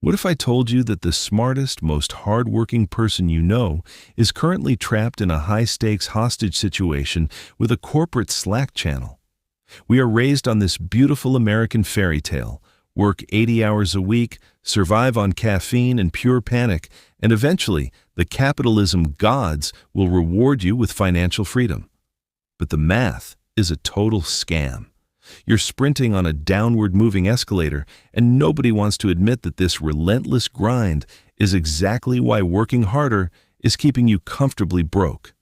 What if I told you that the smartest, most hardworking person you know is currently trapped in a high-stakes hostage situation with a corporate Slack channel? We are raised on this beautiful American fairy tale: work 80 hours a week, survive on caffeine and pure panic, and eventually the capitalism gods will reward you with financial freedom. But the math is a total scam. You're sprinting on a downward-moving escalator, and nobody wants to admit that this relentless grind is exactly why working harder is keeping you comfortably broke.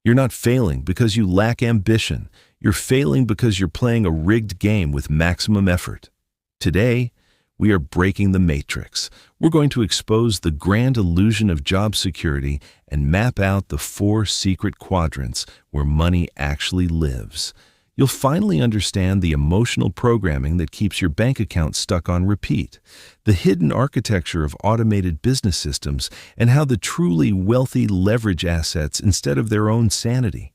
You're not failing because you lack ambition. You're failing because you're playing a rigged game with maximum effort. Today, we are breaking the matrix. We're going to expose the grand illusion of job security and map out the 4 secret quadrants where money actually lives. You'll finally understand the emotional programming that keeps your bank account stuck on repeat, the hidden architecture of automated business systems, and how the truly wealthy leverage assets instead of their own sanity.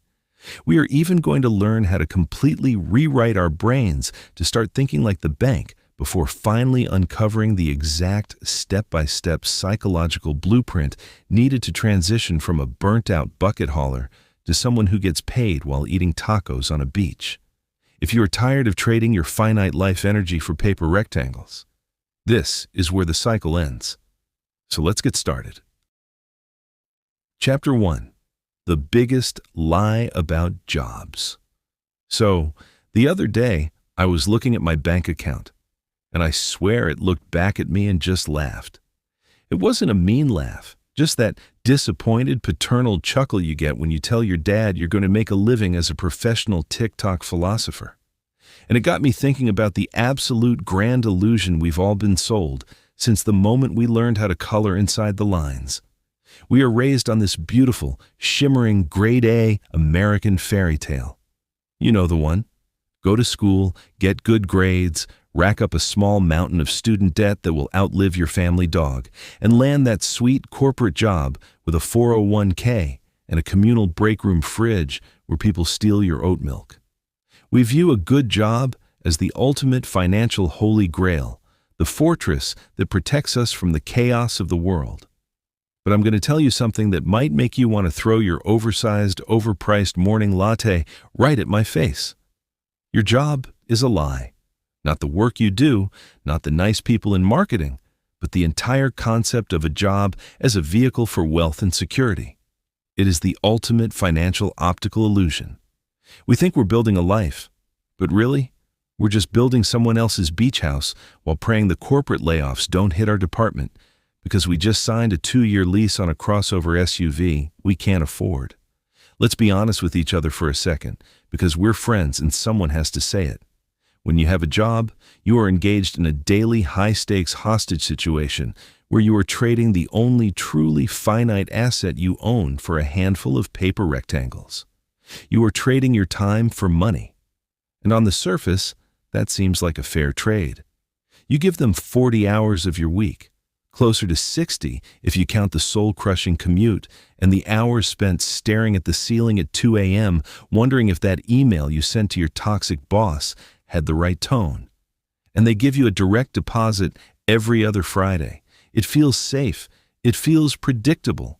We are even going to learn how to completely rewrite our brains to start thinking like the bank before finally uncovering the exact step-by-step psychological blueprint needed to transition from a burnt-out bucket hauler to someone who gets paid while eating tacos on a beach. If you are tired of trading your finite life energy for paper rectangles, this is where the cycle ends. So let's get started. Chapter 1. The biggest lie about jobs. So, the other day, I was looking at my bank account, and I swear it looked back at me and just laughed. It wasn't a mean laugh. Just that disappointed paternal chuckle you get when you tell your dad you're going to make a living as a professional TikTok philosopher. And it got me thinking about the absolute grand illusion we've all been sold since the moment we learned how to color inside the lines. We are raised on this beautiful, shimmering, grade A American fairy tale. You know the one. Go to school, get good grades, rack up a small mountain of student debt that will outlive your family dog, and land that sweet corporate job with a 401k and a communal break-room fridge where people steal your oat milk. We view a good job as the ultimate financial holy grail, the fortress that protects us from the chaos of the world. But I'm going to tell you something that might make you want to throw your oversized, overpriced morning latte right at my face. Your job is a lie. Not the work you do, not the nice people in marketing, but the entire concept of a job as a vehicle for wealth and security. It is the ultimate financial optical illusion. We think we're building a life, but really, we're just building someone else's beach house while praying the corporate layoffs don't hit our department because we just signed a 2-year lease on a crossover SUV we can't afford. Let's be honest with each other for a second, because we're friends and someone has to say it. When you have a job, you are engaged in a daily high-stakes hostage situation where you are trading the only truly finite asset you own for a handful of paper rectangles. You are trading your time for money. And on the surface, that seems like a fair trade. You give them 40 hours of your week, closer to 60 if you count the soul-crushing commute and the hours spent staring at the ceiling at 2 a.m. wondering if that email you sent to your toxic boss had the right tone. And they give you a direct deposit every other Friday. It feels safe. It feels predictable.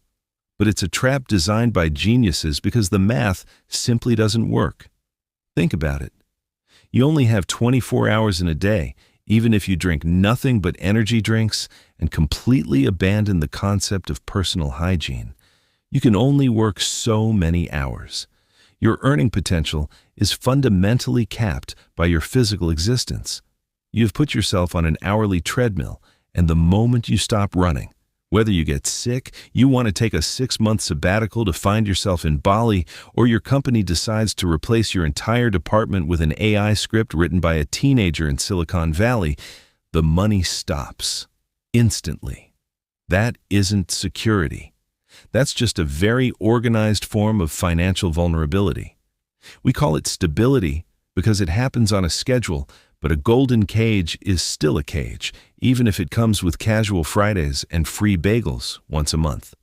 But it's a trap designed by geniuses because the math simply doesn't work. Think about it. You only have 24 hours in a day, even if you drink nothing but energy drinks and completely abandon the concept of personal hygiene. You can only work so many hours. Your earning potential is fundamentally capped by your physical existence. You've put yourself on an hourly treadmill, and the moment you stop running, whether you get sick, you want to take a 6-month sabbatical to find yourself in Bali, or your company decides to replace your entire department with an AI script written by a teenager in Silicon Valley, the money stops instantly. That isn't security. That's just a very organized form of financial vulnerability. We call it stability because it happens on a schedule, but a golden cage is still a cage, even if it comes with casual Fridays and free bagels once a month.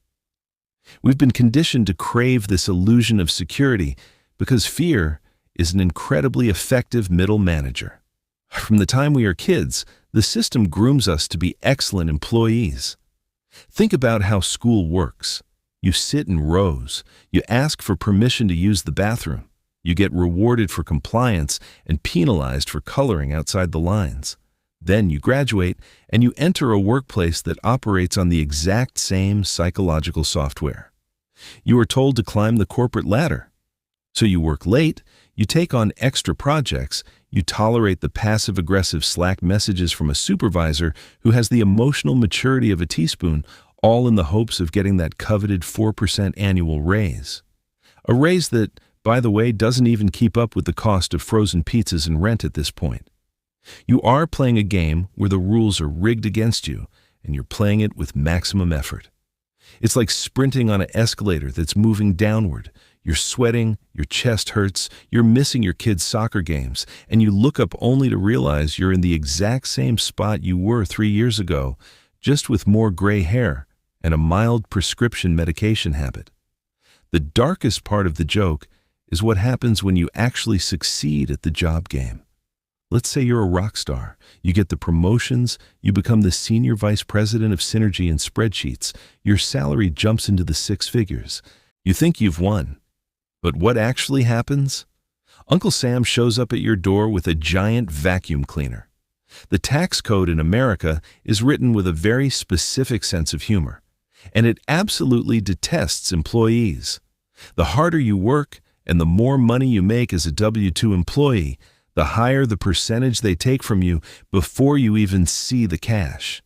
We've been conditioned to crave this illusion of security because fear is an incredibly effective middle manager. From the time we are kids, The system grooms us to be excellent employees. Think about how school works. You sit in rows. You ask for permission to use the bathroom. You get rewarded for compliance and penalized for coloring outside the lines. Then you graduate and you enter a workplace that operates on the exact same psychological software. You are told to climb the corporate ladder. So you work late, you take on extra projects, you tolerate the passive-aggressive Slack messages from a supervisor who has the emotional maturity of a teaspoon, all in the hopes of getting that coveted 4% annual raise. A raise that, by the way, doesn't even keep up with the cost of frozen pizzas and rent at this point. You are playing a game where the rules are rigged against you, and you're playing it with maximum effort. It's like sprinting on an escalator that's moving downward. You're sweating, your chest hurts, you're missing your kids' soccer games, and you look up only to realize you're in the exact same spot you were 3 years ago, just with more gray hair and a mild prescription medication habit. The darkest part of the joke is what happens when you actually succeed at the job game. Let's say you're a rock star. You get the promotions, you become the senior vice president of Synergy and Spreadsheets. Your salary jumps into the 6 figures. You think you've won. But what actually happens? Uncle Sam shows up at your door with a giant vacuum cleaner. The tax code in America is written with a very specific sense of humor, and it absolutely detests employees. The harder you work and the more money you make as a W-2 employee, the higher the percentage they take from you before you even see the cash.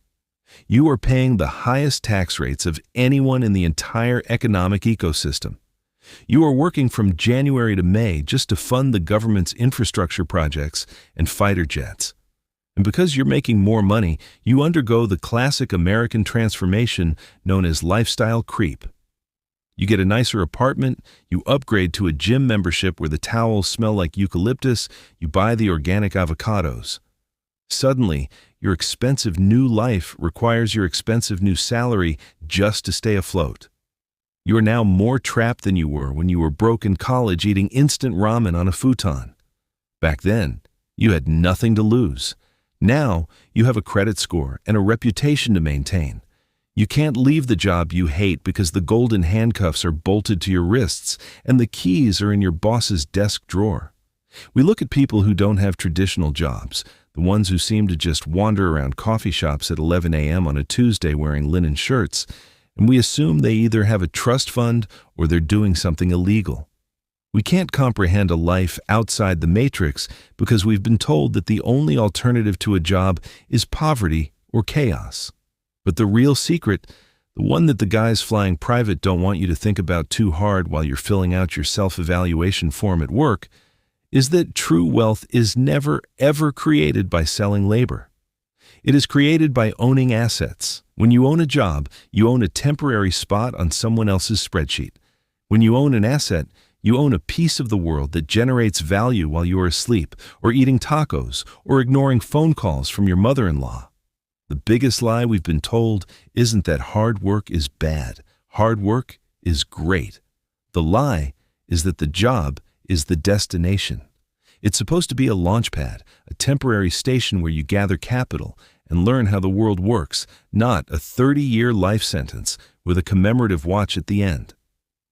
You are paying the highest tax rates of anyone in the entire economic ecosystem. You are working from January to May just to fund the government's infrastructure projects and fighter jets. And because you're making more money, you undergo the classic American transformation known as lifestyle creep. You get a nicer apartment, you upgrade to a gym membership where the towels smell like eucalyptus, you buy the organic avocados. Suddenly, your expensive new life requires your expensive new salary just to stay afloat. You are now more trapped than you were when you were broke in college eating instant ramen on a futon. Back then, you had nothing to lose. Now, you have a credit score and a reputation to maintain. You can't leave the job you hate because the golden handcuffs are bolted to your wrists and the keys are in your boss's desk drawer. We look at people who don't have traditional jobs, the ones who seem to just wander around coffee shops at 11 a.m. on a Tuesday wearing linen shirts, and we assume they either have a trust fund or they're doing something illegal. We can't comprehend a life outside the matrix because we've been told that the only alternative to a job is poverty or chaos. But the real secret, the one that the guys flying private don't want you to think about too hard while you're filling out your self-evaluation form at work, is that true wealth is never, ever created by selling labor. It is created by owning assets. When you own a job, you own a temporary spot on someone else's spreadsheet. When you own an asset, you own a piece of the world that generates value while you are asleep, or eating tacos, or ignoring phone calls from your mother-in-law. The biggest lie we've been told isn't that hard work is bad. Hard work is great. The lie is that the job is the destination. It's supposed to be a launch pad, a temporary station where you gather capital and learn how the world works, not a 30-year life sentence with a commemorative watch at the end.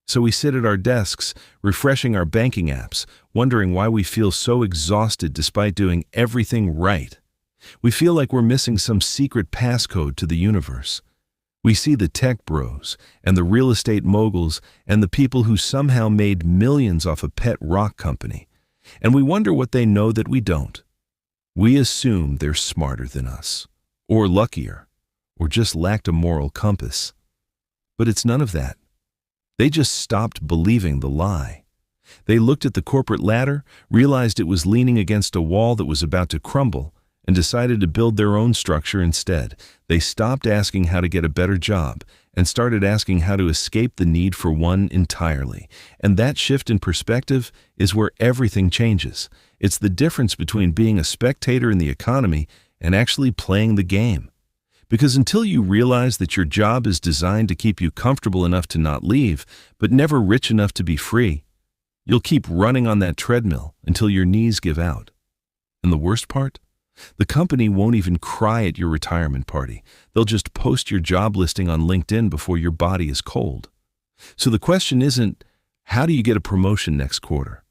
So we sit at our desks, refreshing our banking apps, wondering why we feel so exhausted despite doing everything right. We feel like we're missing some secret passcode to the universe. We see the tech bros and the real estate moguls and the people who somehow made millions off a pet rock company, and we wonder what they know that we don't. We assume they're smarter than us, or luckier, or just lacked a moral compass. But it's none of that. They just stopped believing the lie. They looked at the corporate ladder, realized it was leaning against a wall that was about to crumble, and decided to build their own structure instead. They stopped asking how to get a better job and started asking how to escape the need for one entirely. And that shift in perspective is where everything changes. It's the difference between being a spectator in the economy and actually playing the game. Because until you realize that your job is designed to keep you comfortable enough to not leave, but never rich enough to be free, you'll keep running on that treadmill until your knees give out. And the worst part? The company won't even cry at your retirement party. They'll just post your job listing on LinkedIn before your body is cold. So the question isn't, how do you get a promotion next quarter?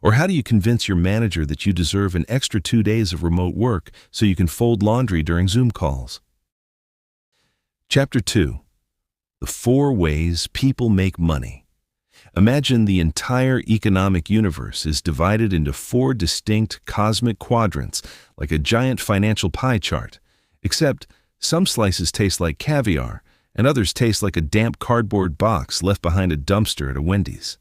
Or how do you convince your manager that you deserve an extra 2 days of remote work so you can fold laundry during Zoom calls? Chapter 2. The 4 ways people make money. Imagine the entire economic universe is divided into 4 distinct cosmic quadrants, like a giant financial pie chart, except some slices taste like caviar and others taste like a damp cardboard box left behind a dumpster at a Wendy's.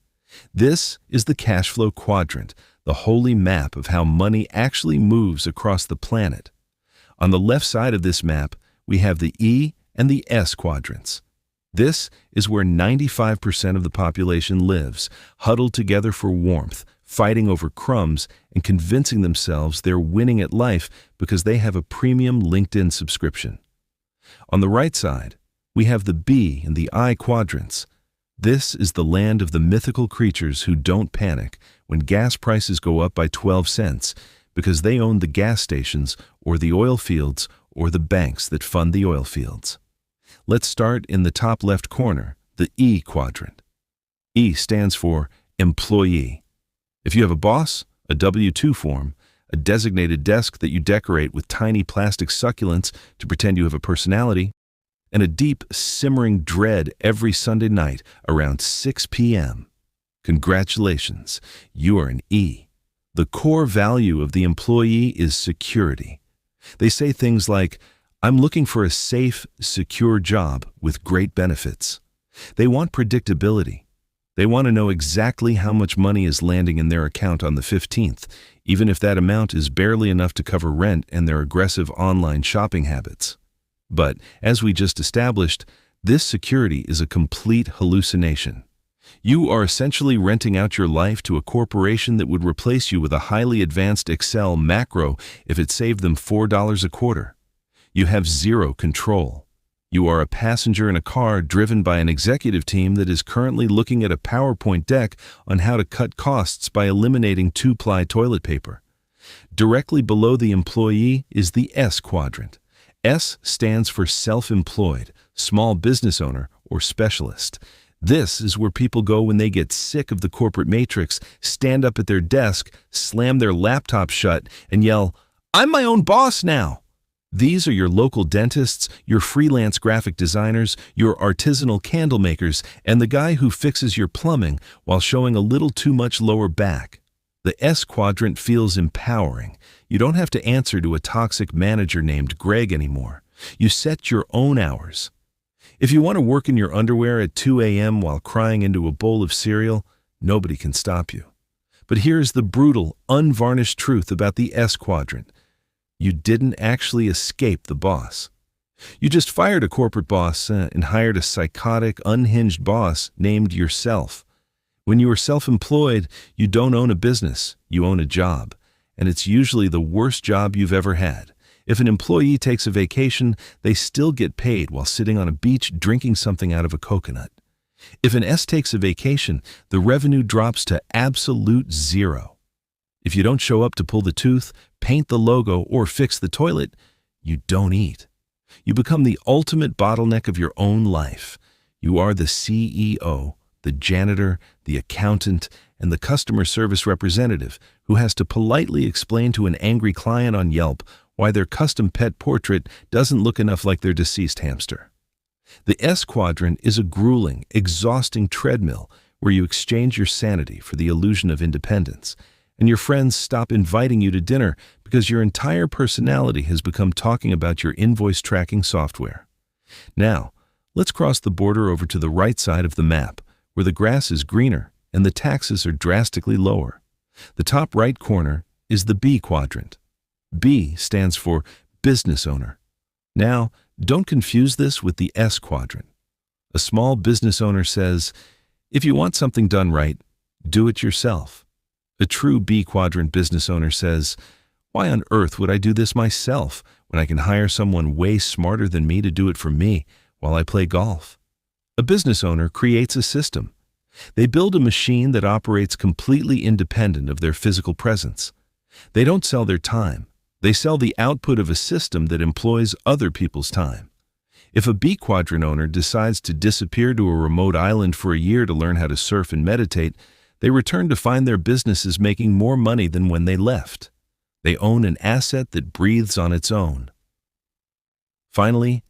This is the Cashflow Quadrant, the holy map of how money actually moves across the planet. On the left side of this map, we have the E and the S quadrants. This is where 95% of the population lives, huddled together for warmth, fighting over crumbs, and convincing themselves they're winning at life because they have a premium LinkedIn subscription. On the right side, we have the B and the I quadrants. This is the land of the mythical creatures who don't panic when gas prices go up by 12 cents because they own the gas stations or the oil fields or the banks that fund the oil fields. Let's start in the top left corner, the E quadrant. E stands for employee. If you have a boss, a W-2 form, a designated desk that you decorate with tiny plastic succulents to pretend you have a personality, and a deep, simmering dread every Sunday night around 6 p.m. Congratulations, you are an E. The core value of the employee is security. They say things like, I'm looking for a safe, secure job with great benefits. They want predictability. They want to know exactly how much money is landing in their account on the 15th, even if that amount is barely enough to cover rent and their aggressive online shopping habits. But, as we just established, this security is a complete hallucination. You are essentially renting out your life to a corporation that would replace you with a highly advanced Excel macro if it saved them $4 a quarter. You have zero control. You are a passenger in a car driven by an executive team that is currently looking at a PowerPoint deck on how to cut costs by eliminating 2-ply toilet paper. Directly below the employee is the S quadrant. S stands for self-employed, small business owner, or specialist. This is where people go when they get sick of the corporate matrix, stand up at their desk, slam their laptop shut, and yell, "I'm my own boss now!" These are your local dentists, your freelance graphic designers, your artisanal candle makers, and the guy who fixes your plumbing while showing a little too much lower back. The S quadrant feels empowering. You don't have to answer to a toxic manager named Greg anymore. You set your own hours. If you want to work in your underwear at 2 a.m. while crying into a bowl of cereal, nobody can stop you. But here's the brutal, unvarnished truth about the S quadrant. You didn't actually escape the boss. You just fired a corporate boss and hired a psychotic, unhinged boss named yourself. When you are self-employed, you don't own a business, you own a job. And it's usually the worst job you've ever had. If an employee takes a vacation, they still get paid while sitting on a beach drinking something out of a coconut. If an S takes a vacation, the revenue drops to absolute zero. If you don't show up to pull the tooth, paint the logo, or fix the toilet, you don't eat. You become the ultimate bottleneck of your own life. You are the CEO, the janitor, the accountant, and the customer service representative who has to politely explain to an angry client on Yelp why their custom pet portrait doesn't look enough like their deceased hamster. The S quadrant is a grueling, exhausting treadmill where you exchange your sanity for the illusion of independence, and your friends stop inviting you to dinner because your entire personality has become talking about your invoice tracking software. Now, let's cross the border over to the right side of the map, where the grass is greener and the taxes are drastically lower. The top right corner is the B quadrant. B stands for business owner. Now, don't confuse this with the S quadrant. A small business owner says, if you want something done right, do it yourself. A true B quadrant business owner says, why on earth would I do this myself when I can hire someone way smarter than me to do it for me while I play golf? A business owner creates a system. They build a machine that operates completely independent of their physical presence. They don't sell their time. They sell the output of a system that employs other people's time. If a B quadrant owner decides to disappear to a remote island for a year to learn how to surf and meditate, they return to find their business is making more money than when they left. They own an asset that breathes on its own. Finally,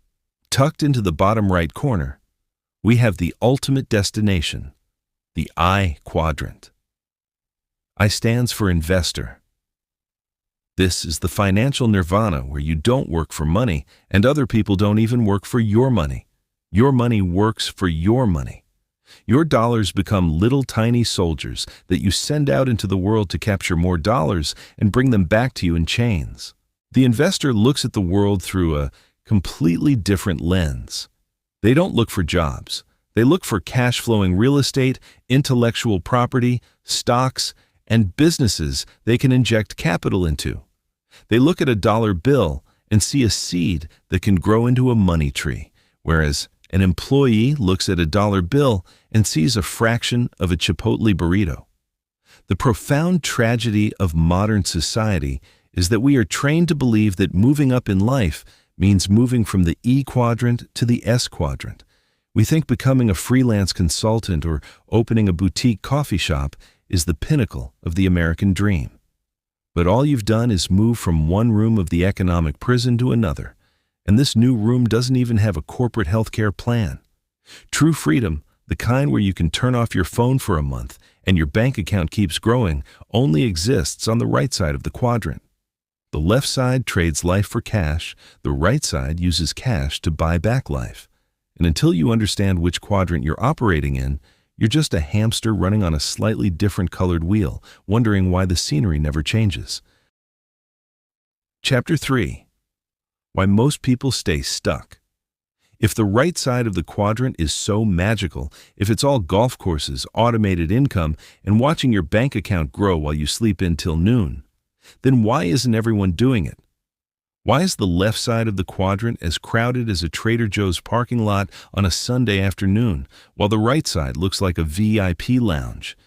tucked into the bottom right corner, we have the ultimate destination, the I quadrant. I stands for investor. This is the financial nirvana where you don't work for money and other people don't even work for your money. Your money works for your money. Your dollars become little tiny soldiers that you send out into the world to capture more dollars and bring them back to you in chains. The investor looks at the world through a completely different lens. They don't look for jobs. They look for cash-flowing real estate, intellectual property, stocks, and businesses they can inject capital into. They look at a dollar bill and see a seed that can grow into a money tree, whereas an employee looks at a dollar bill and sees a fraction of a Chipotle burrito. The profound tragedy of modern society is that we are trained to believe that moving up in life means moving from the E quadrant to the S quadrant. We think becoming a freelance consultant or opening a boutique coffee shop is the pinnacle of the American dream. But all you've done is move from one room of the economic prison to another, and this new room doesn't even have a corporate healthcare plan. True freedom, the kind where you can turn off your phone for a month and your bank account keeps growing, only exists on the right side of the quadrant. The left side trades life for cash, the right side uses cash to buy back life. And until you understand which quadrant you're operating in, you're just a hamster running on a slightly different colored wheel, wondering why the scenery never changes. Chapter 3. Why most people stay stuck. If the right side of the quadrant is so magical, if it's all golf courses, automated income, and watching your bank account grow while you sleep in till noon, then why isn't everyone doing it? Why is the left side of the quadrant as crowded as a Trader Joe's parking lot on a Sunday afternoon, while the right side looks like a VIP lounge?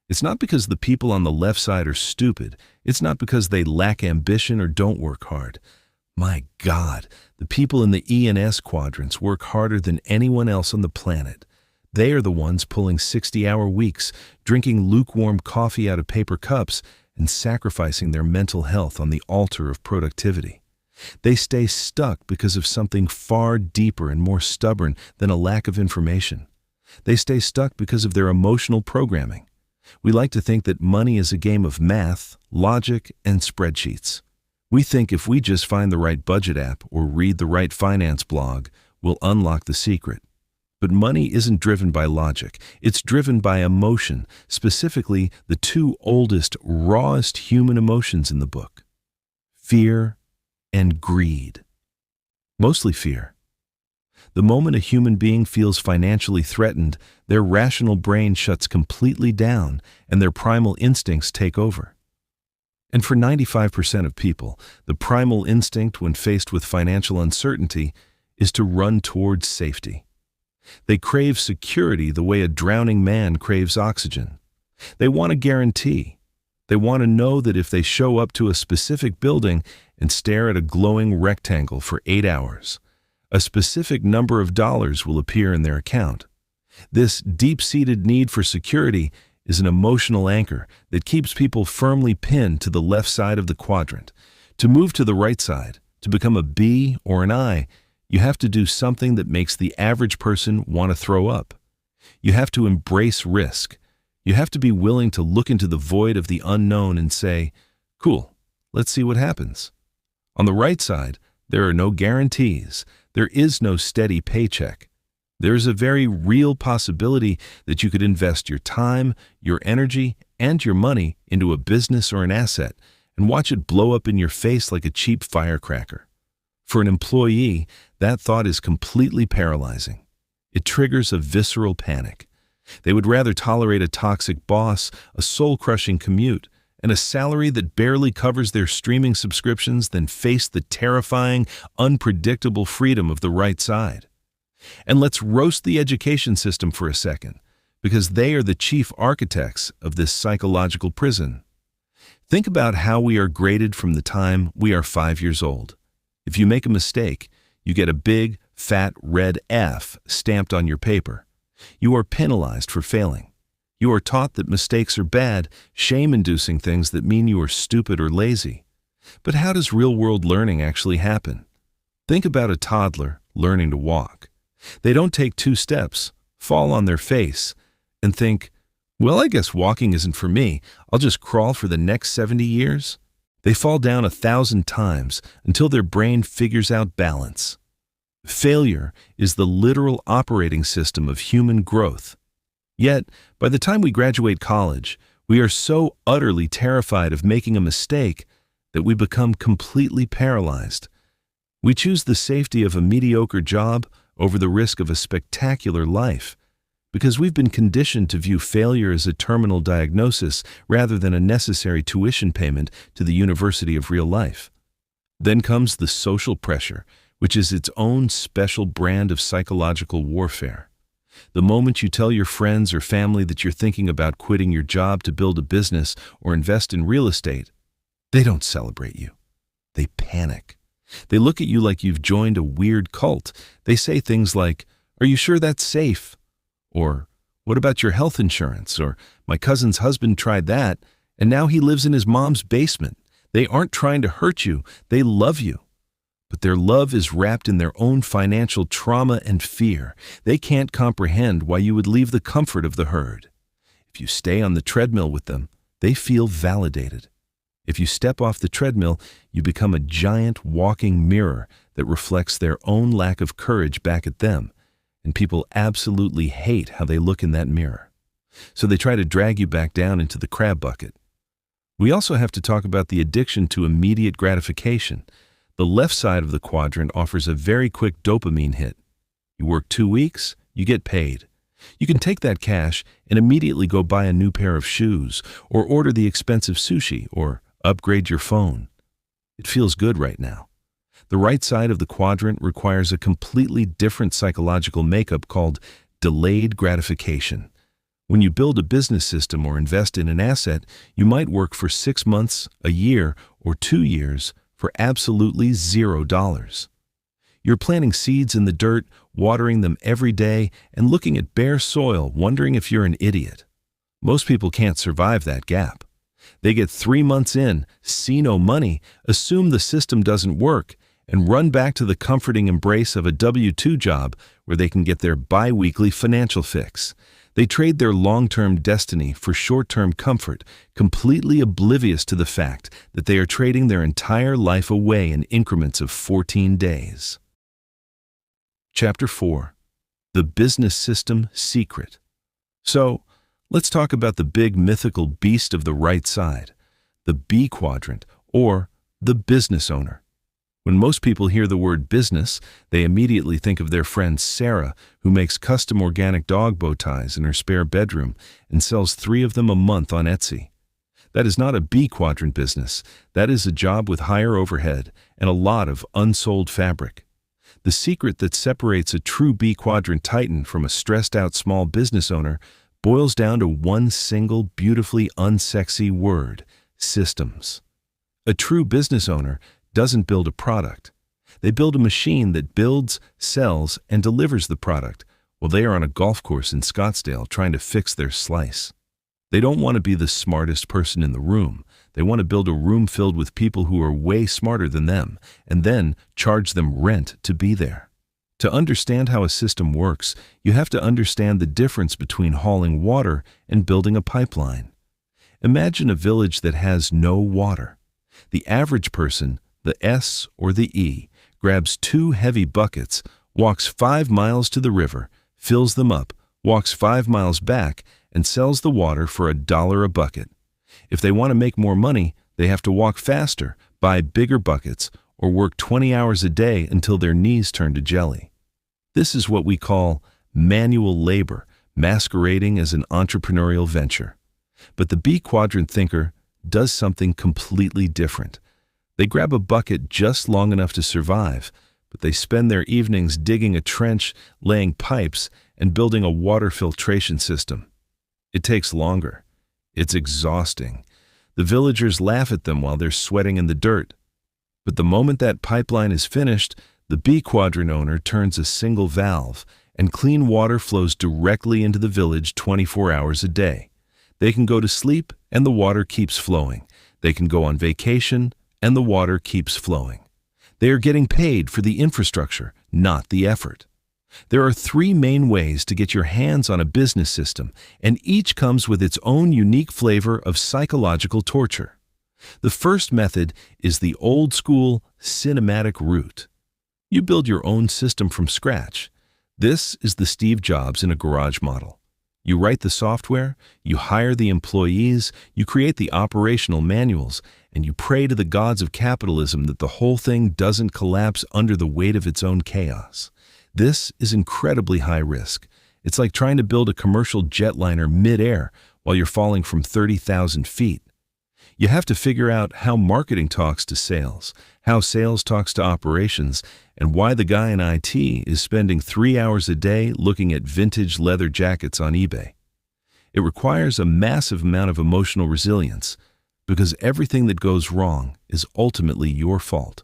It's not because the people on the left side are stupid. It's not because they lack ambition or don't work hard. My God, the people in the E and S quadrants work harder than anyone else on the planet. They are the ones pulling 60-hour weeks, drinking lukewarm coffee out of paper cups, and sacrificing their mental health on the altar of productivity. They stay stuck because of something far deeper and more stubborn than a lack of information. They stay stuck because of their emotional programming. We like to think that money is a game of math, logic, and spreadsheets. We think if we just find the right budget app or read the right finance blog, we'll unlock the secret. But money isn't driven by logic. It's driven by emotion, specifically the two oldest, rawest human emotions in the book: fear and greed. Mostly fear. The moment a human being feels financially threatened, their rational brain shuts completely down and their primal instincts take over. And for 95% of people, the primal instinct when faced with financial uncertainty is to run towards safety. They crave security the way a drowning man craves oxygen. They want a guarantee. They want to know that if they show up to a specific building and stare at a glowing rectangle for 8 hours, a specific number of dollars will appear in their account. This deep-seated need for security is an emotional anchor that keeps people firmly pinned to the left side of the quadrant. To move to the right side, to become a B or an I, you have to do something that makes the average person want to throw up. You have to embrace risk. You have to be willing to look into the void of the unknown and say, "Cool, let's see what happens." On the right side, there are no guarantees. There is no steady paycheck. There is a very real possibility that you could invest your time, your energy, and your money into a business or an asset and watch it blow up in your face like a cheap firecracker. For an employee, that thought is completely paralyzing. It triggers a visceral panic. They would rather tolerate a toxic boss, a soul-crushing commute, and a salary that barely covers their streaming subscriptions than face the terrifying, unpredictable freedom of the right side. And let's roast the education system for a second, because they are the chief architects of this psychological prison. Think about how we are graded from the time we are 5 years old. If you make a mistake, you get a big, fat, red F stamped on your paper. You are penalized for failing. You are taught that mistakes are bad, shame-inducing things that mean you are stupid or lazy. But how does real-world learning actually happen? Think about a toddler learning to walk. They don't take 2 steps, fall on their face, and think, well, I guess walking isn't for me. I'll just crawl for the next 70 years. They fall down 1,000 times until their brain figures out balance. Failure is the literal operating system of human growth. Yet, by the time we graduate college, we are so utterly terrified of making a mistake that we become completely paralyzed. We choose the safety of a mediocre job over the risk of a spectacular life, because we've been conditioned to view failure as a terminal diagnosis rather than a necessary tuition payment to the university of real life. Then comes the social pressure, which is its own special brand of psychological warfare. The moment you tell your friends or family that you're thinking about quitting your job to build a business or invest in real estate, they don't celebrate you. They panic. They look at you like you've joined a weird cult. They say things like, "Are you sure that's safe?" Or, "What about your health insurance?" Or, "My cousin's husband tried that, and now he lives in his mom's basement." They aren't trying to hurt you. They love you. But their love is wrapped in their own financial trauma and fear. They can't comprehend why you would leave the comfort of the herd. If you stay on the treadmill with them, they feel validated. If you step off the treadmill, you become a giant walking mirror that reflects their own lack of courage back at them, and people absolutely hate how they look in that mirror. So they try to drag you back down into the crab bucket. We also have to talk about the addiction to immediate gratification. The left side of the quadrant offers a very quick dopamine hit. You work 2 weeks, you get paid. You can take that cash and immediately go buy a new pair of shoes, or order the expensive sushi, or upgrade your phone. It feels good right now. The right side of the quadrant requires a completely different psychological makeup called delayed gratification. When you build a business system or invest in an asset, you might work for 6 months, a year, or 2 years for absolutely $0. You're planting seeds in the dirt, watering them every day, and looking at bare soil, wondering if you're an idiot. Most people can't survive that gap. They get 3 months in, see no money, assume the system doesn't work, and run back to the comforting embrace of a W-2 job where they can get their bi-weekly financial fix. They trade their long-term destiny for short-term comfort, completely oblivious to the fact that they are trading their entire life away in increments of 14 days. Chapter 4. The Business System Secret. So, let's talk about the big mythical beast of the right side, the B quadrant, or the business owner. When most people hear the word business, they immediately think of their friend Sarah, who makes custom organic dog bow ties in her spare bedroom and sells 3 of them a month on Etsy. That is not a B quadrant business. That is a job with higher overhead and a lot of unsold fabric. The secret that separates a true B quadrant titan from a stressed-out small business owner boils down to one single, beautifully unsexy word: systems. A true business owner doesn't build a product. They build a machine that builds, sells, and delivers the product while they are on a golf course in Scottsdale trying to fix their slice. They don't want to be the smartest person in the room. They want to build a room filled with people who are way smarter than them, and then charge them rent to be there. To understand how a system works, you have to understand the difference between hauling water and building a pipeline. Imagine a village that has no water. The average person, the S or the E, grabs 2 heavy buckets, walks 5 miles to the river, fills them up, walks 5 miles back, and sells the water for $1 a bucket. If they want to make more money, they have to walk faster, buy bigger buckets, or work 20 hours a day until their knees turn to jelly. This is what we call manual labor, masquerading as an entrepreneurial venture. But the B quadrant thinker does something completely different. They grab a bucket just long enough to survive, but they spend their evenings digging a trench, laying pipes, and building a water filtration system. It takes longer. It's exhausting. The villagers laugh at them while they're sweating in the dirt. But the moment that pipeline is finished, the B quadrant owner turns a single valve, and clean water flows directly into the village 24 hours a day. They can go to sleep, and the water keeps flowing. They can go on vacation, and the water keeps flowing. They are getting paid for the infrastructure, not the effort. There are 3 main ways to get your hands on a business system, and each comes with its own unique flavor of psychological torture. The first method is the old-school, cinematic route. You build your own system from scratch. This is the Steve Jobs in a garage model. You write the software, you hire the employees, you create the operational manuals, and you pray to the gods of capitalism that the whole thing doesn't collapse under the weight of its own chaos. This is incredibly high risk. It's like trying to build a commercial jetliner mid-air while you're falling from 30,000 feet. You have to figure out how marketing talks to sales, how sales talks to operations, and why the guy in IT is spending 3 hours a day looking at vintage leather jackets on eBay. It requires a massive amount of emotional resilience, because everything that goes wrong is ultimately your fault.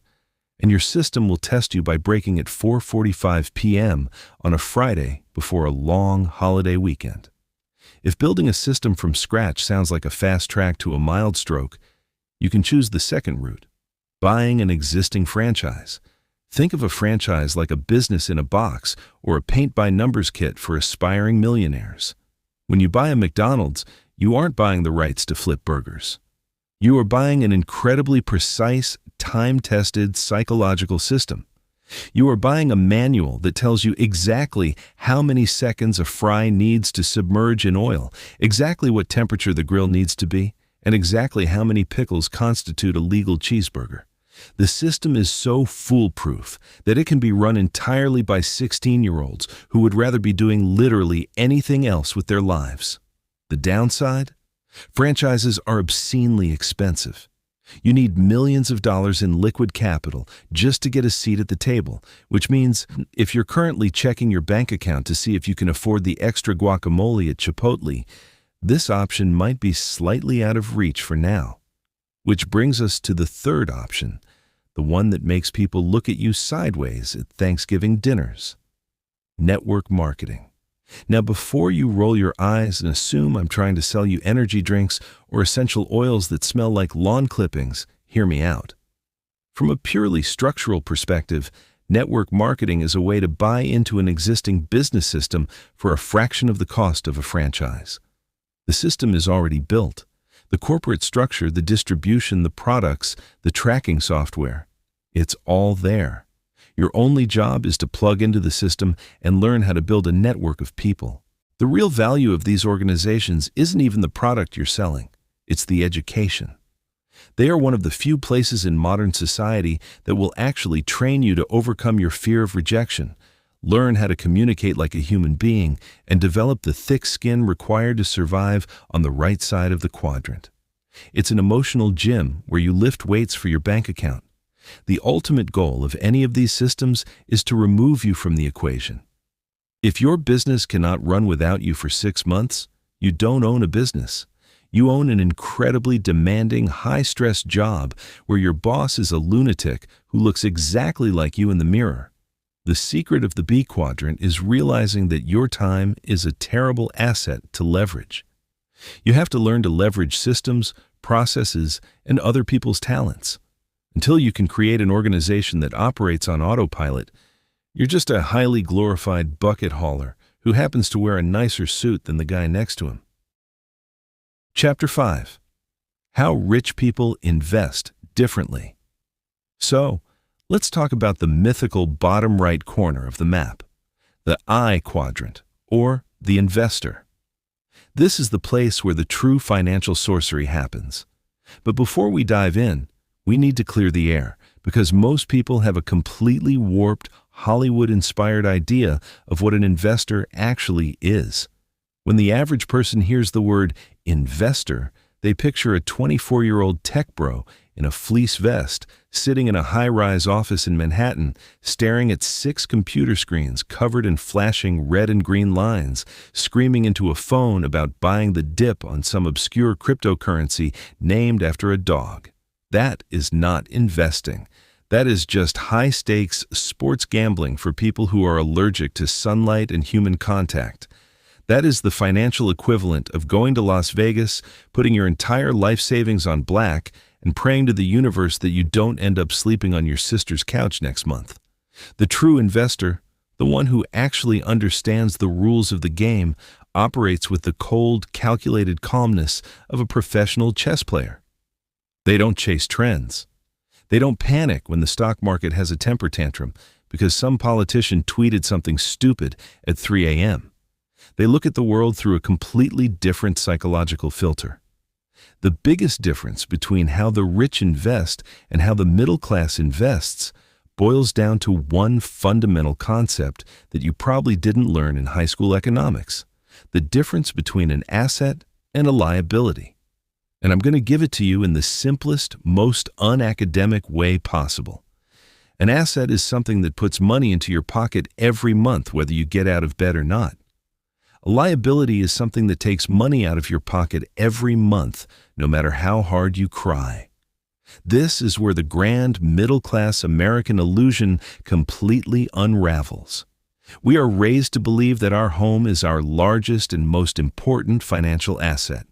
And your system will test you by breaking at 4:45 p.m. on a Friday before a long holiday weekend. If building a system from scratch sounds like a fast track to a mild stroke, you can choose the second route, buying an existing franchise. Think of a franchise like a business in a box or a paint-by-numbers kit for aspiring millionaires. When you buy a McDonald's, you aren't buying the rights to flip burgers. You are buying an incredibly precise, time-tested psychological system. You are buying a manual that tells you exactly how many seconds a fry needs to submerge in oil, exactly what temperature the grill needs to be, and exactly how many pickles constitute a legal cheeseburger. The system is so foolproof that it can be run entirely by 16-year-olds who would rather be doing literally anything else with their lives. The downside? Franchises are obscenely expensive. You need millions of dollars in liquid capital just to get a seat at the table, which means if you're currently checking your bank account to see if you can afford the extra guacamole at Chipotle, this option might be slightly out of reach for now. Which brings us to the third option, the one that makes people look at you sideways at Thanksgiving dinners. Network marketing. Now, before you roll your eyes and assume I'm trying to sell you energy drinks or essential oils that smell like lawn clippings, hear me out. From a purely structural perspective, network marketing is a way to buy into an existing business system for a fraction of the cost of a franchise. The system is already built. The corporate structure, the distribution, the products, the tracking software. It's all there. Your only job is to plug into the system and learn how to build a network of people. The real value of these organizations isn't even the product you're selling. It's the education. They are one of the few places in modern society that will actually train you to overcome your fear of rejection, learn how to communicate like a human being, and develop the thick skin required to survive on the right side of the quadrant. It's an emotional gym where you lift weights for your bank account. The ultimate goal of any of these systems is to remove you from the equation. If your business cannot run without you for 6 months, you don't own a business. You own an incredibly demanding, high-stress job where your boss is a lunatic who looks exactly like you in the mirror. The secret of the B quadrant is realizing that your time is a terrible asset to leverage. You have to learn to leverage systems, processes, and other people's talents. Until you can create an organization that operates on autopilot, you're just a highly glorified bucket hauler who happens to wear a nicer suit than the guy next to him. Chapter 5. How Rich People Invest Differently. So, let's talk about the mythical bottom right corner of the map, the I quadrant, or the investor. This is the place where the true financial sorcery happens. But before we dive in, we need to clear the air, because most people have a completely warped, Hollywood-inspired idea of what an investor actually is. When the average person hears the word investor, they picture a 24-year-old tech bro in a fleece vest, sitting in a high-rise office in Manhattan, staring at 6 computer screens covered in flashing red and green lines, screaming into a phone about buying the dip on some obscure cryptocurrency named after a dog. That is not investing. That is just high-stakes sports gambling for people who are allergic to sunlight and human contact. That is the financial equivalent of going to Las Vegas, putting your entire life savings on black, and praying to the universe that you don't end up sleeping on your sister's couch next month. The true investor, the one who actually understands the rules of the game, operates with the cold, calculated calmness of a professional chess player. They don't chase trends. They don't panic when the stock market has a temper tantrum because some politician tweeted something stupid at 3 a.m. They look at the world through a completely different psychological filter. The biggest difference between how the rich invest and how the middle class invests boils down to one fundamental concept that you probably didn't learn in high school economics: the difference between an asset and a liability. And I'm going to give it to you in the simplest, most unacademic way possible. An asset is something that puts money into your pocket every month, whether you get out of bed or not. A liability is something that takes money out of your pocket every month, no matter how hard you cry. This is where the grand middle-class American illusion completely unravels. We are raised to believe that our home is our largest and most important financial asset.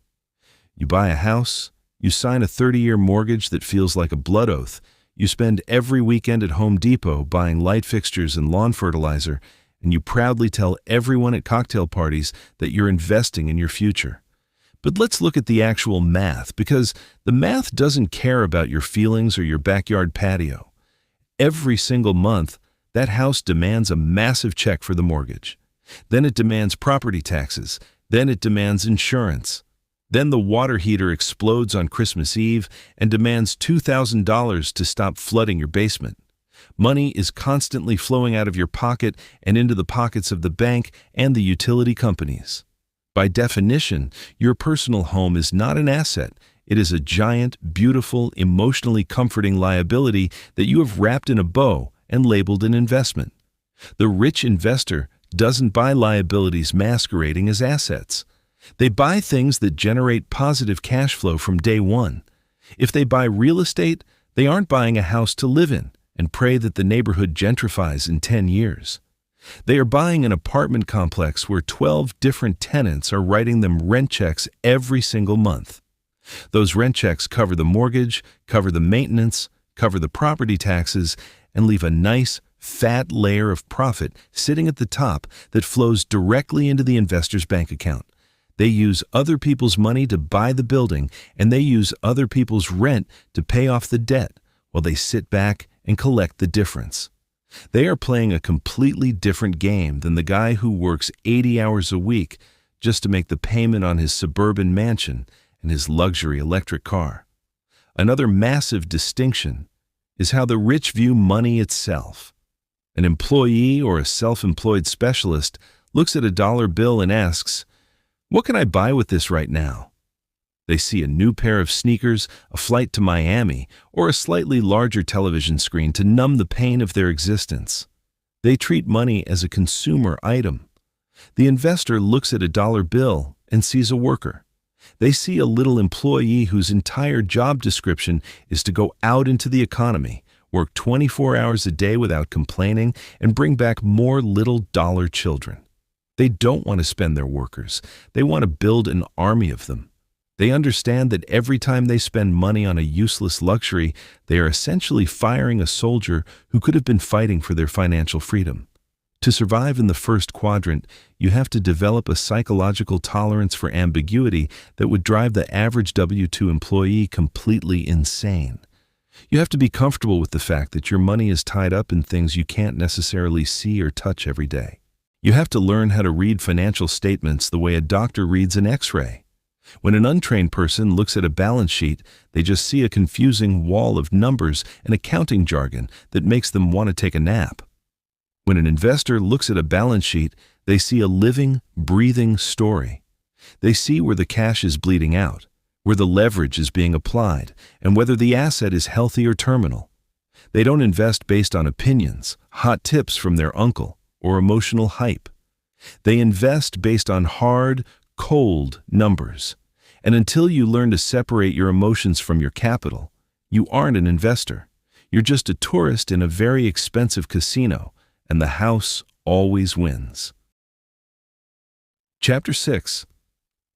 You buy a house, you sign a 30-year mortgage that feels like a blood oath, you spend every weekend at Home Depot buying light fixtures and lawn fertilizer, and you proudly tell everyone at cocktail parties that you're investing in your future. But let's look at the actual math, because the math doesn't care about your feelings or your backyard patio. Every single month, that house demands a massive check for the mortgage. Then it demands property taxes. Then it demands insurance. Then the water heater explodes on Christmas Eve and demands $2,000 to stop flooding your basement. Money is constantly flowing out of your pocket and into the pockets of the bank and the utility companies. By definition, your personal home is not an asset. It is a giant, beautiful, emotionally comforting liability that you have wrapped in a bow and labeled an investment. The rich investor doesn't buy liabilities masquerading as assets. They buy things that generate positive cash flow from day one. If they buy real estate, they aren't buying a house to live in and pray that the neighborhood gentrifies in 10 years. They are buying an apartment complex where 12 different tenants are writing them rent checks every single month. Those rent checks cover the mortgage, cover the maintenance, cover the property taxes, and leave a nice, fat layer of profit sitting at the top that flows directly into the investor's bank account. They use other people's money to buy the building, and they use other people's rent to pay off the debt, while they sit back and collect the difference. They are playing a completely different game than the guy who works 80 hours a week just to make the payment on his suburban mansion and his luxury electric car. Another massive distinction is how the rich view money itself. An employee or a self-employed specialist looks at a dollar bill and asks, "What can I buy with this right now?" They see a new pair of sneakers, a flight to Miami, or a slightly larger television screen to numb the pain of their existence. They treat money as a consumer item. The investor looks at a dollar bill and sees a worker. They see a little employee whose entire job description is to go out into the economy, work 24 hours a day without complaining, and bring back more little dollar children. They don't want to spend their workers. They want to build an army of them. They understand that every time they spend money on a useless luxury, they are essentially firing a soldier who could have been fighting for their financial freedom. To survive in the first quadrant, you have to develop a psychological tolerance for ambiguity that would drive the average W-2 employee completely insane. You have to be comfortable with the fact that your money is tied up in things you can't necessarily see or touch every day. You have to learn how to read financial statements the way a doctor reads an X-ray. When an untrained person looks at a balance sheet, they just see a confusing wall of numbers and accounting jargon that makes them want to take a nap. When an investor looks at a balance sheet, they see a living, breathing story. They see where the cash is bleeding out, where the leverage is being applied, and whether the asset is healthy or terminal. They don't invest based on opinions, hot tips from their uncle, or emotional hype. They invest based on hard, cold numbers. And until you learn to separate your emotions from your capital, you aren't an investor. You're just a tourist in a very expensive casino, and the house always wins. Chapter 6.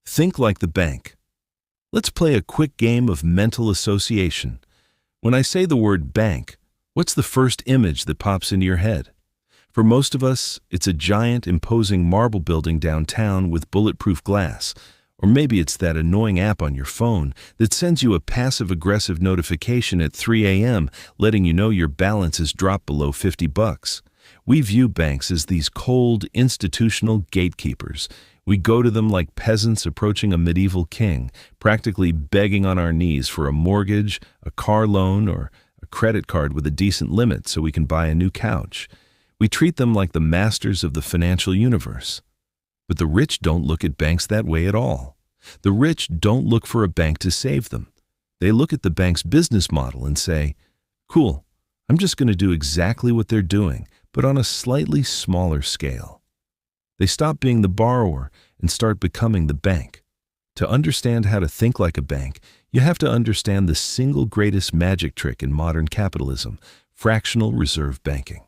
Think like the bank. Let's play a quick game of mental association. When I say the word bank, what's the first image that pops into your head? For most of us, it's a giant, imposing marble building downtown with bulletproof glass. Or maybe it's that annoying app on your phone that sends you a passive-aggressive notification at 3 a.m. letting you know your balance has dropped below $50. We view banks as these cold, institutional gatekeepers. We go to them like peasants approaching a medieval king, practically begging on our knees for a mortgage, a car loan, or a credit card with a decent limit so we can buy a new couch. We treat them like the masters of the financial universe. But the rich don't look at banks that way at all. The rich don't look for a bank to save them. They look at the bank's business model and say, "Cool, I'm just going to do exactly what they're doing, but on a slightly smaller scale." They stop being the borrower and start becoming the bank. To understand how to think like a bank, you have to understand the single greatest magic trick in modern capitalism, fractional reserve banking.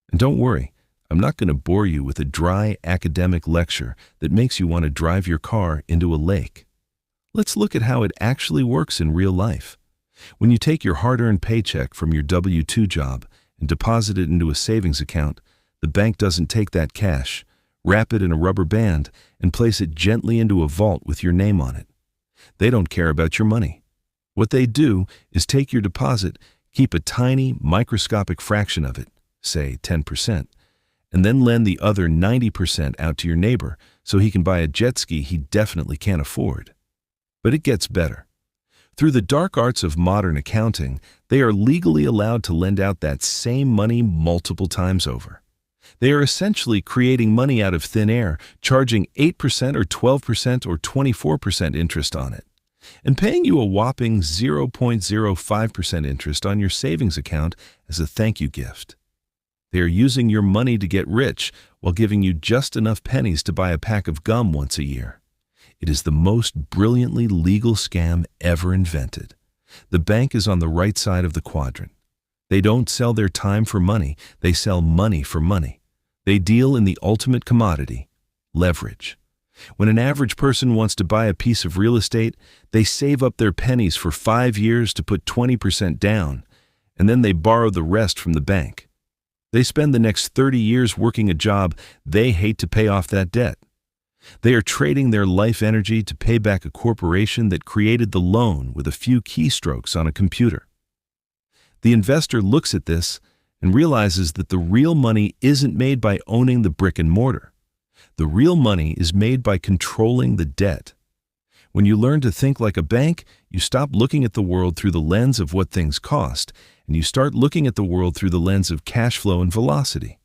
And don't worry, I'm not going to bore you with a dry academic lecture that makes you want to drive your car into a lake. Let's look at how it actually works in real life. When you take your hard-earned paycheck from your W-2 job and deposit it into a savings account, the bank doesn't take that cash, wrap it in a rubber band, and place it gently into a vault with your name on it. They don't care about your money. What they do is take your deposit, keep a tiny, microscopic fraction of it, say 10%, and then lend the other 90% out to your neighbor so he can buy a jet ski he definitely can't afford. But it gets better. Through the dark arts of modern accounting, they are legally allowed to lend out that same money multiple times over. They are essentially creating money out of thin air, charging 8% or 12% or 24% interest on it, and paying you a whopping 0.05% interest on your savings account as a thank you gift. They are using your money to get rich while giving you just enough pennies to buy a pack of gum once a year. It is the most brilliantly legal scam ever invented. The bank is on the right side of the quadrant. They don't sell their time for money, they sell money for money. They deal in the ultimate commodity, leverage. When an average person wants to buy a piece of real estate, they save up their pennies for 5 years to put 20% down, and then they borrow the rest from the bank. They spend the next 30 years working a job they hate to pay off that debt. They are trading their life energy to pay back a corporation that created the loan with a few keystrokes on a computer. The investor looks at this and realizes that the real money isn't made by owning the brick and mortar. The real money is made by controlling the debt. When you learn to think like a bank, you stop looking at the world through the lens of what things cost, and you start looking at the world through the lens of cash flow and velocity.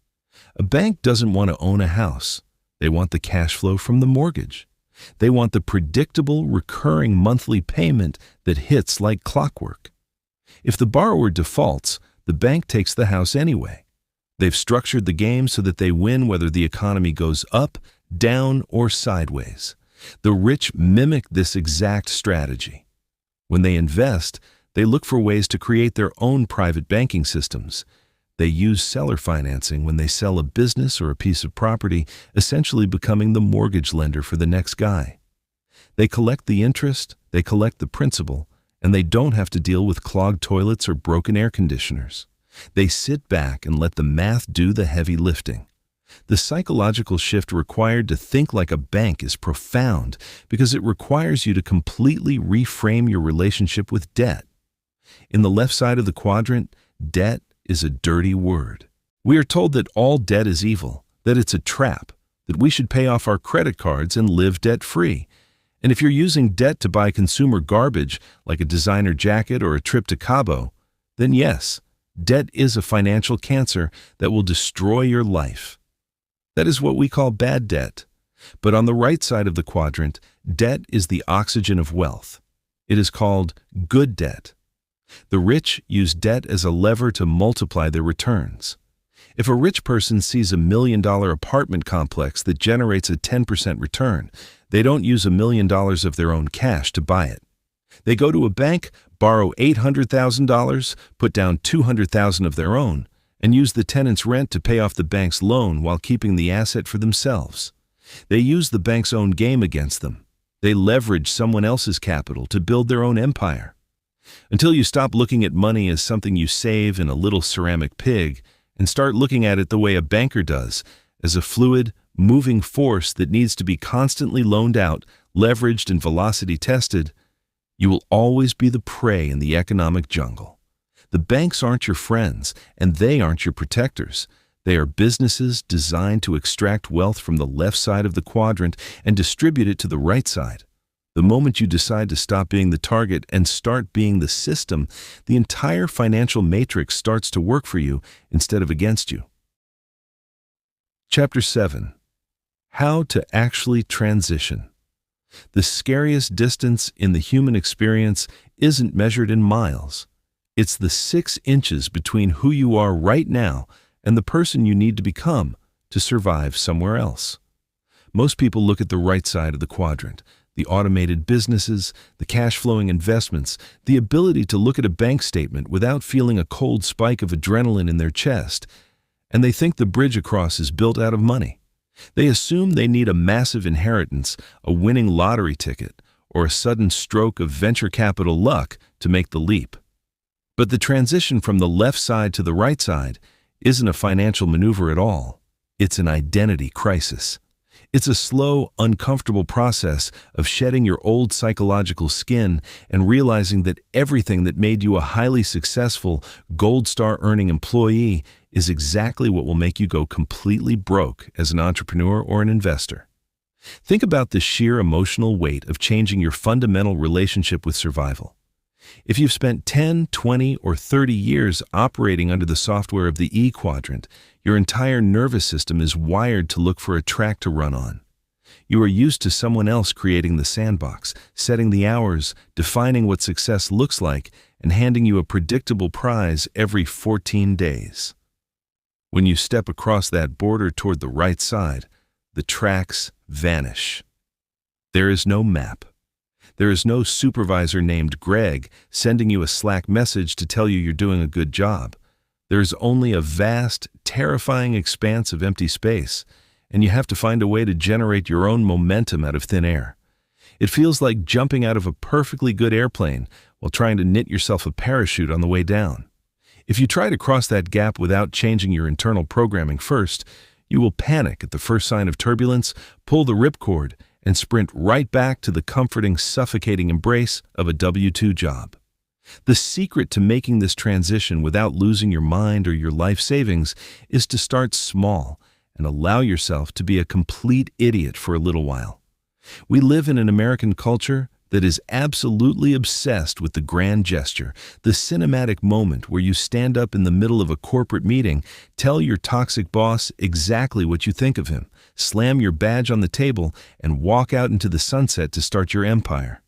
A bank doesn't want to own a house. They want the cash flow from the mortgage. They want the predictable, recurring monthly payment that hits like clockwork. If the borrower defaults, the bank takes the house anyway. They've structured the game so that they win whether the economy goes up, down, or sideways. The rich mimic this exact strategy. When they invest, they look for ways to create their own private banking systems. They use seller financing when they sell a business or a piece of property, essentially becoming the mortgage lender for the next guy. They collect the interest, they collect the principal, and they don't have to deal with clogged toilets or broken air conditioners. They sit back and let the math do the heavy lifting. The psychological shift required to think like a bank is profound because it requires you to completely reframe your relationship with debt. In the left side of the quadrant, debt is a dirty word. We are told that all debt is evil, that it's a trap, that we should pay off our credit cards and live debt-free. And if you're using debt to buy consumer garbage, like a designer jacket or a trip to Cabo, then yes, debt is a financial cancer that will destroy your life. That is what we call bad debt. But on the right side of the quadrant, debt is the oxygen of wealth. It is called good debt. The rich use debt as a lever to multiply their returns. If a rich person sees $1 million apartment complex that generates a 10% return, they don't use $1 million of their own cash to buy it. They go to a bank, borrow $800,000, put down $200,000 of their own, and use the tenant's rent to pay off the bank's loan while keeping the asset for themselves. They use the bank's own game against them. They leverage someone else's capital to build their own empire. Until you stop looking at money as something you save in a little ceramic pig and start looking at it the way a banker does, as a fluid, moving force that needs to be constantly loaned out, leveraged, and velocity tested, you will always be the prey in the economic jungle. The banks aren't your friends, and they aren't your protectors. They are businesses designed to extract wealth from the left side of the quadrant and distribute it to the right side. The moment you decide to stop being the target and start being the system, the entire financial matrix starts to work for you instead of against you. Chapter 7. How to actually transition. The scariest distance in the human experience isn't measured in miles. It's the 6 inches between who you are right now and the person you need to become to survive somewhere else. Most people look at the right side of the quadrant, the automated businesses, the cash-flowing investments, the ability to look at a bank statement without feeling a cold spike of adrenaline in their chest, and they think the bridge across is built out of money. They assume they need a massive inheritance, a winning lottery ticket, or a sudden stroke of venture capital luck to make the leap. But the transition from the left side to the right side isn't a financial maneuver at all. It's an identity crisis. It's a slow, uncomfortable process of shedding your old psychological skin and realizing that everything that made you a highly successful, gold star earning employee is exactly what will make you go completely broke as an entrepreneur or an investor. Think about the sheer emotional weight of changing your fundamental relationship with survival. If you've spent 10, 20, or 30 years operating under the software of the E quadrant, your entire nervous system is wired to look for a track to run on. You are used to someone else creating the sandbox, setting the hours, defining what success looks like, and handing you a predictable prize every 14 days. When you step across that border toward the right side, the tracks vanish. There is no map. There is no supervisor named Greg sending you a Slack message to tell you you're doing a good job. There is only a vast, terrifying expanse of empty space, and you have to find a way to generate your own momentum out of thin air. It feels like jumping out of a perfectly good airplane while trying to knit yourself a parachute on the way down. If you try to cross that gap without changing your internal programming first, you will panic at the first sign of turbulence, pull the ripcord, and sprint right back to the comforting, suffocating embrace of a W-2 job. The secret to making this transition without losing your mind or your life savings is to start small and allow yourself to be a complete idiot for a little while. We live in an American culture that is absolutely obsessed with the grand gesture, the cinematic moment where you stand up in the middle of a corporate meeting, tell your toxic boss exactly what you think of him, slam your badge on the table, and walk out into the sunset to start your empire.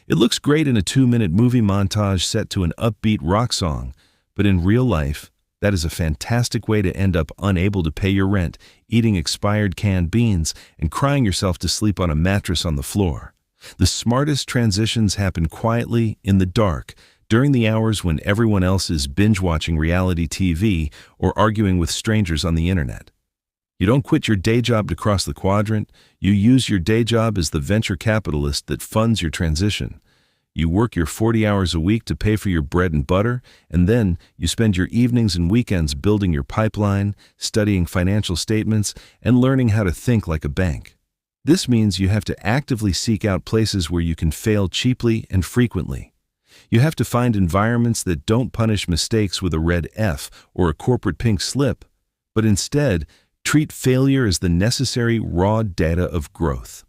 It looks great in a 2-minute movie montage set to an upbeat rock song, but in real life, that is a fantastic way to end up unable to pay your rent, eating expired canned beans, and crying yourself to sleep on a mattress on the floor. The smartest transitions happen quietly, in the dark, during the hours when everyone else is binge-watching reality TV or arguing with strangers on the internet. You don't quit your day job to cross the quadrant. You use your day job as the venture capitalist that funds your transition. You work your 40 hours a week to pay for your bread and butter, and then you spend your evenings and weekends building your pipeline, studying financial statements, and learning how to think like a bank. This means you have to actively seek out places where you can fail cheaply and frequently. You have to find environments that don't punish mistakes with a red F or a corporate pink slip, but instead treat failure as the necessary raw data of growth.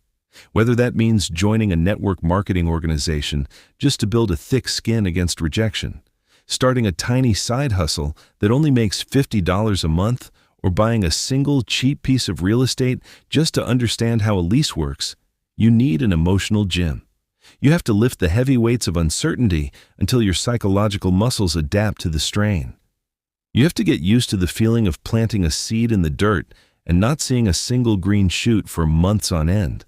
Whether that means joining a network marketing organization just to build a thick skin against rejection, starting a tiny side hustle that only makes $50 a month, or buying a single cheap piece of real estate just to understand how a lease works, you need an emotional gym. You have to lift the heavy weights of uncertainty until your psychological muscles adapt to the strain. You have to get used to the feeling of planting a seed in the dirt and not seeing a single green shoot for months on end,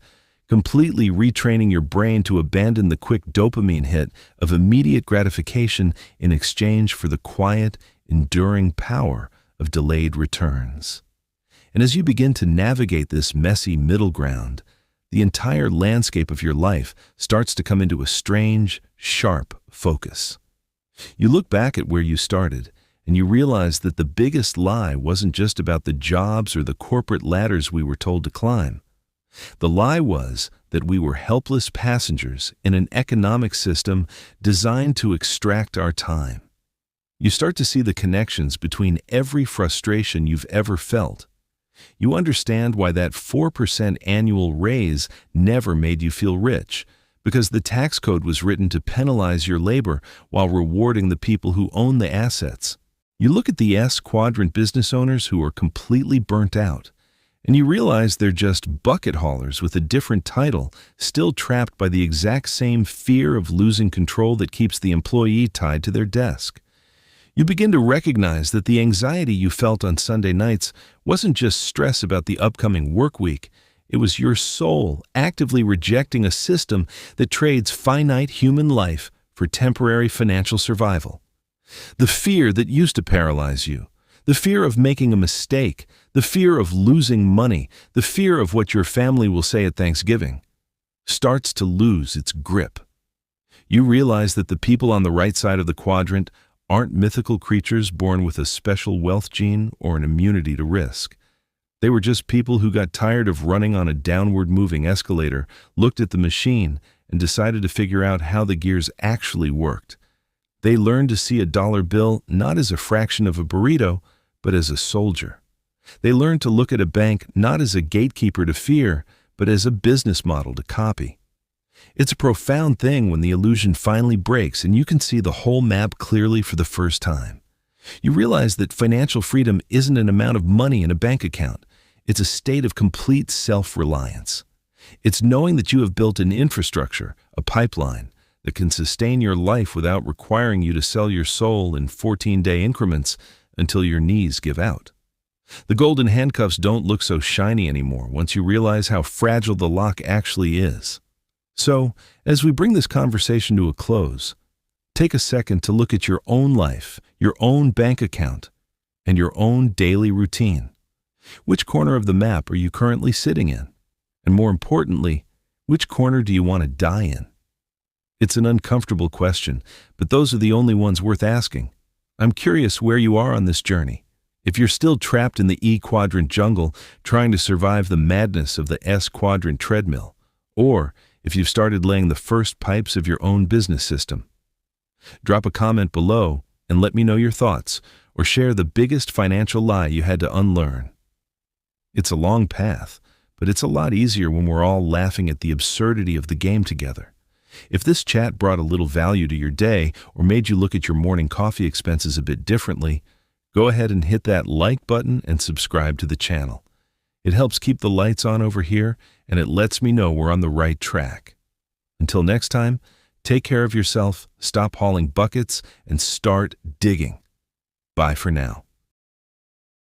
completely retraining your brain to abandon the quick dopamine hit of immediate gratification in exchange for the quiet, enduring power of delayed returns. And as you begin to navigate this messy middle ground, the entire landscape of your life starts to come into a strange, sharp focus. You look back at where you started, and you realize that the biggest lie wasn't just about the jobs or the corporate ladders we were told to climb. The lie was that we were helpless passengers in an economic system designed to extract our time. You start to see the connections between every frustration you've ever felt. You understand why that 4% annual raise never made you feel rich, because the tax code was written to penalize your labor while rewarding the people who own the assets. You look at the S quadrant business owners who are completely burnt out, and you realize they're just bucket haulers with a different title, still trapped by the exact same fear of losing control that keeps the employee tied to their desk. You begin to recognize that the anxiety you felt on Sunday nights wasn't just stress about the upcoming work week. It was your soul actively rejecting a system that trades finite human life for temporary financial survival. The fear that used to paralyze you, the fear of making a mistake, the fear of losing money, the fear of what your family will say at Thanksgiving, starts to lose its grip. You realize that the people on the right side of the quadrant aren't mythical creatures born with a special wealth gene or an immunity to risk. They were just people who got tired of running on a downward-moving escalator, looked at the machine, and decided to figure out how the gears actually worked. They learned to see a dollar bill not as a fraction of a burrito, but as a soldier. They learned to look at a bank not as a gatekeeper to fear, but as a business model to copy. It's a profound thing when the illusion finally breaks and you can see the whole map clearly for the first time. You realize that financial freedom isn't an amount of money in a bank account. It's a state of complete self-reliance. It's knowing that you have built an infrastructure, a pipeline, that can sustain your life without requiring you to sell your soul in 14-day increments until your knees give out. The golden handcuffs don't look so shiny anymore once you realize how fragile the lock actually is. So, as we bring this conversation to a close, take a second to look at your own life, your own bank account, and your own daily routine. Which corner of the map are you currently sitting in? And more importantly, which corner do you want to die in? It's an uncomfortable question, but those are the only ones worth asking. I'm curious where you are on this journey. If you're still trapped in the E quadrant jungle, trying to survive the madness of the S quadrant treadmill, or if you've started laying the first pipes of your own business system. Drop a comment below and let me know your thoughts, or share the biggest financial lie you had to unlearn. It's a long path, but it's a lot easier when we're all laughing at the absurdity of the game together. If this chat brought a little value to your day or made you look at your morning coffee expenses a bit differently, go ahead and hit that like button and subscribe to the channel. It helps keep the lights on over here, and it lets me know we're on the right track. Until next time, take care of yourself, stop hauling buckets, and start digging. Bye for now.